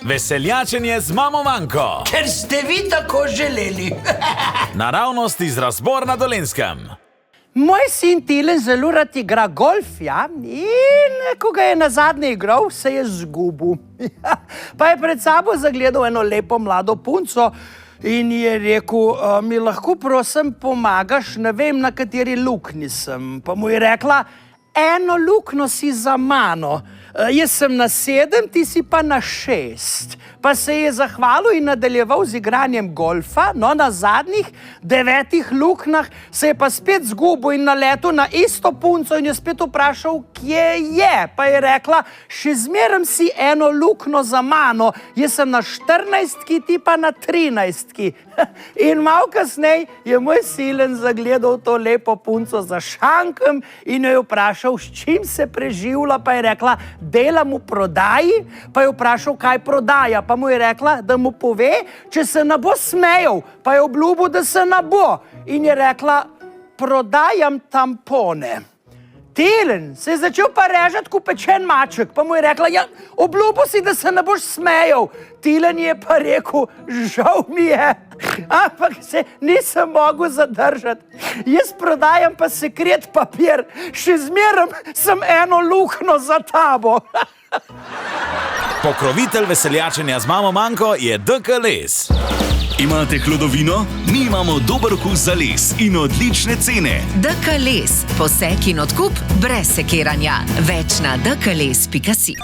Veseljačenje z mamo Manko. Ker ste vi tako želeli. Naravnost iz Razbor na Dolenjskem. Moj sin Tilen zelo rad igra golf, ja, in ko ga je nazadnje igral, se je zgubil. Pa je pred sabo zagledal eno lepo mlado punco in je rekel, mi lahko prosim pomagaš, ne vem, na kateri luknji sem. Pa mu je rekla, eno luknjo si za mano, jaz sem na 7, ti si pa na 6. Pa se je zahvalil in nadaljeval z igranjem golfa, no na zadnjih 9 luknjah se je pa spet zgubil in naletel na isto punco in je spet vprašal, kje je. Pa je rekla, še zmeraj si eno luknjo za mano, jaz sem na 14, ti pa na 13. In malo kasneje je moj Silen zagledal to lepo punco za šankom in jo je vprašal, s čim se preživlja, pa je rekla, delam v prodaji, pa je vprašal, kaj prodaja, pa mu je rekla, da mu pove, če se ne bo smejal, pa je obljubil, da se ne bo. In je rekla, prodajam tampone. Tilen se je začel pa režati kot pečen maček, pa mu je rekla, ja, obljubil si, da se ne boš smejal. Tilen je pa rekel, žal mi je, ampak se nisem mogel zadržati. Jaz prodajam pa sekret papir, še zmeraj sem eno luknjo za tabo. Pokrovitelj veseljačenja z mamo Manko je DK Les. Imate hlodovino? Mi imamo dober okus za les in odlične cene. DK Les. Posek in odkup brez sekiranja. Več na dkles.si.